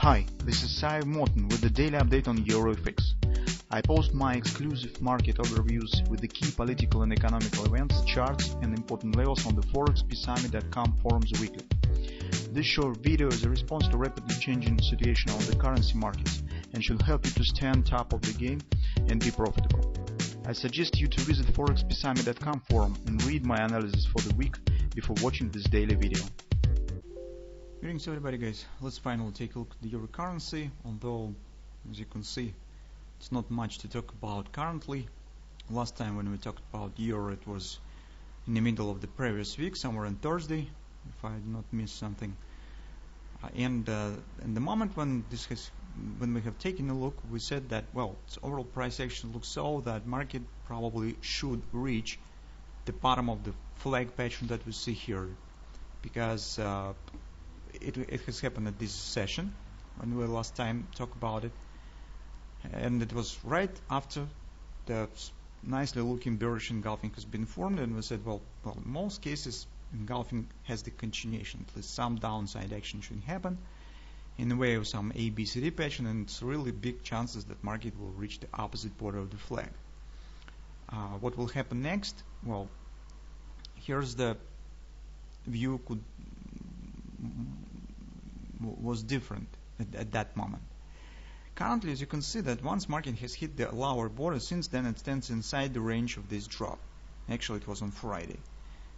Hi, this is Sive Morten with the daily update on EuroFX. I post my exclusive market overviews with the key political and economical events, charts and important levels on the ForexPeaceArmy.com forums weekly. This short video is a response to rapidly changing situation on the currency markets and should help you to stay on top of the game and be profitable. I suggest you to visit ForexPeaceArmy.com forum and read my analysis for the week before watching this daily video. Greetings everybody guys, let's finally take a look at the euro currency, although as you can see it's not much to talk about currently. Last time when we talked about euro it was in the middle of the previous week, somewhere on Thursday, if I did not miss something. And in the moment when we have taken a look, we said that well, its overall price action looks so that market probably should reach the bottom of the flag pattern that we see here, because it has happened at this session when we last time talked about it, and it was right after the nicely looking bearish engulfing has been formed, and we said well in most cases engulfing has the continuation, at least some downside action should happen in the way of some ABCD pattern, and it's really big chances that market will reach the opposite border of the flag. What will happen next? Well, here's the view was different at that moment. Currently, as you can see, that once market has hit the lower border, since then it stands inside the range of this drop. Actually, it was on Friday,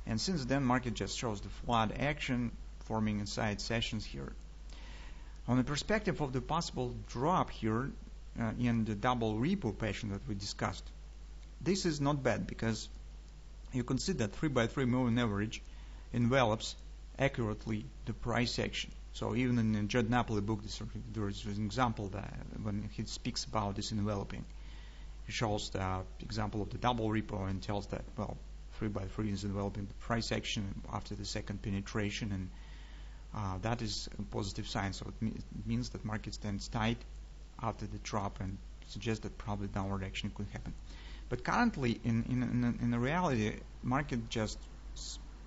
and since then market just shows the flat action forming inside sessions here. On the perspective of the possible drop here in the double repo pattern that we discussed, this is not bad, because you can see that 3x3 moving average envelops accurately the price action. So even in the Judd Napoli book, there is an example that when he speaks about this enveloping, he shows the example of the double repo and tells that well, 3x3 is enveloping the price action after the second penetration, and that is a positive sign. So it means that market stands tight after the drop and suggests that probably downward action could happen. But currently, in the reality, market just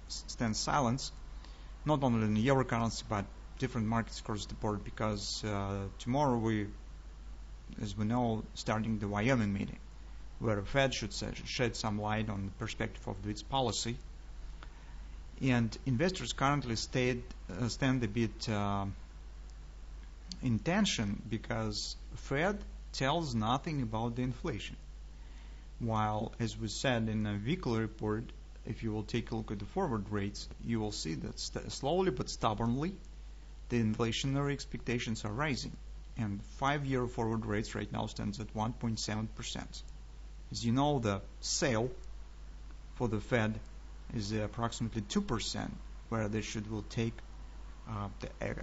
stands silent, not only in the euro currency but different markets across the board, because tomorrow we, as we know, starting the Wyoming meeting, where the Fed should shed some light on the perspective of its policy, and investors currently stand a bit in tension, because Fed tells nothing about the inflation, while, as we said in a weekly report, if you will take a look at the forward rates, you will see that slowly but stubbornly the inflationary expectations are rising, and 5-year forward rates right now stands at 1.7%. As you know, the sale for the Fed is approximately 2%, where they will take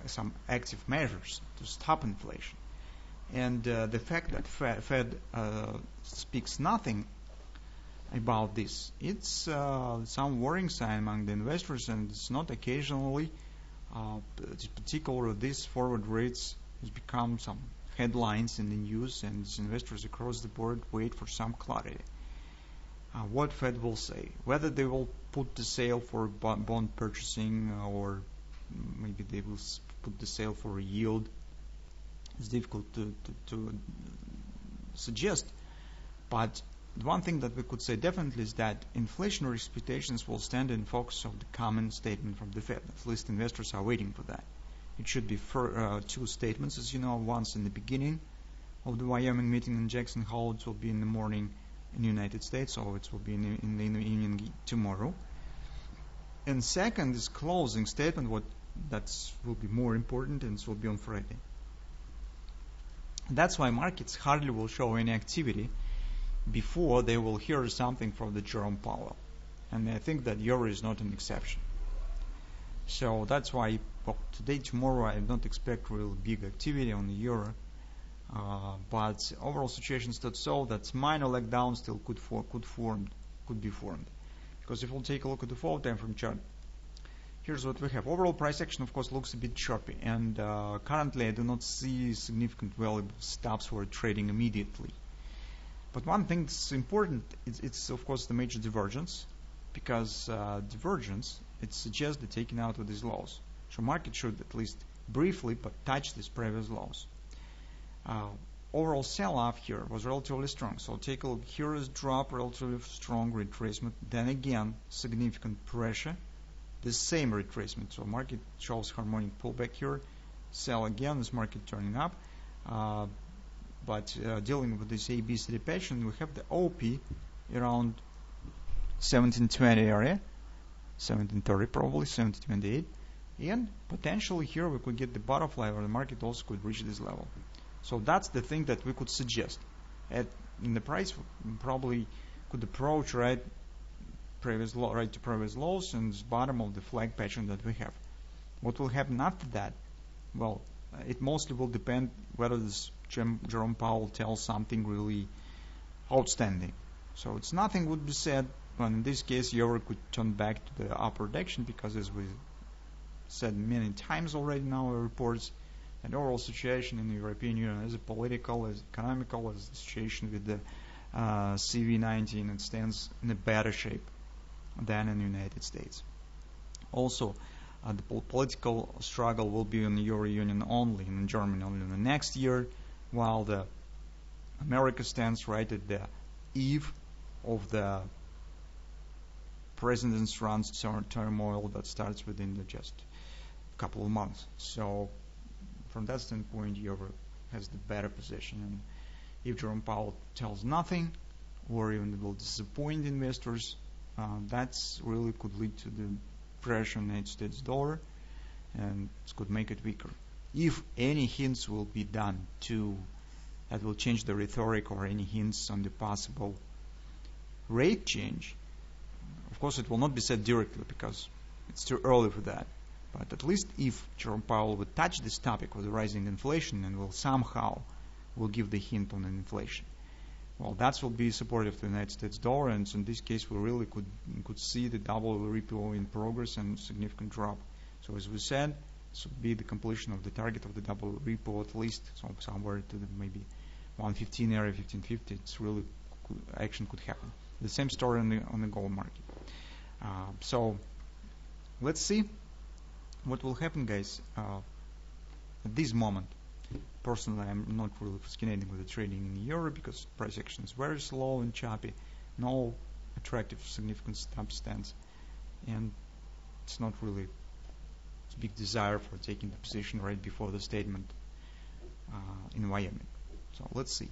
some active measures to stop inflation. And the fact that Fed speaks nothing about this, it's some worrying sign among the investors, and it's not occasionally particularly these forward rates has become some headlines in the news, and investors across the board wait for some clarity. What Fed will say, whether they will put the sale for bond purchasing, or maybe they will put the sale for a yield, it's difficult to suggest. But one thing that we could say definitely is that inflationary expectations will stand in focus of the common statement from the Fed. At least investors are waiting for that. It should be two statements, as you know. Once in the beginning of the Wyoming meeting in Jackson Hole, it will be in the morning in the United States, or it will be in the evening tomorrow. And second is closing statement, that will be more important, and it will be on Friday. That's why markets hardly will show any activity before they will hear something from the Jerome Powell, and I think that euro is not an exception. So that's why today, tomorrow, I don't expect real big activity on the euro, but overall situation is not so that minor leg down still could be formed. Because if we'll take a look at the 4 time frame chart, here's what we have. Overall price action, of course, looks a bit choppy, and currently I do not see significant valuable stops for trading immediately. But one thing that's important, it's of course the major divergence, because divergence, it suggests the taking out of these lows. So market should at least briefly but touched these previous lows. Overall sell-off here was relatively strong. So take a look. Here is drop, relatively strong retracement. Then again, significant pressure. The same retracement. So market shows harmonic pullback here. Sell again. This market turning up. But dealing with this ABC pattern, we have the OP around 1720 area, 1730 probably, 1728, and potentially here we could get the butterfly where the market also could reach this level. So that's the thing that we could suggest. In the price, we probably could approach right to previous lows and this bottom of the flag pattern that we have. What will happen after that? Well, it mostly will depend whether this Jerome Powell tells something really outstanding. So it's nothing would be said, but in this case, euro could turn back to the upper direction because, as we said many times already in our reports, the overall situation in the European Union is political, as economical, as the situation with the CV19, it stands in a better shape than in the United States. Also, the political struggle will be in the Euro Union only, in Germany only in the next year, while the America stands right at the eve of the president's runs turmoil that starts within just a couple of months. So from that standpoint, Euro has the better position. And if Jerome Powell tells nothing, or even will disappoint investors, that's really could lead to the pressure on the United States dollar, and it could make it weaker. If any hints will be done that will change the rhetoric, or any hints on the possible rate change, of course it will not be said directly because it's too early for that. But at least if Jerome Powell would touch this topic with the rising inflation and will somehow give the hint on the inflation, well, that will be supportive to the United States dollar, and so in this case we really could see the double repo in progress and significant drop. So as we said, this would be the completion of the target of the double repo at least, so somewhere to the maybe 115 area, 1550. It's really action could happen. The same story on the gold market. So let's see what will happen, guys. At this moment, personally, I'm not really fascinated with the trading in euro because price action is very slow and choppy, no attractive significant stop stance, and it's not really a big desire for taking the position right before the statement in Wyoming. So let's see.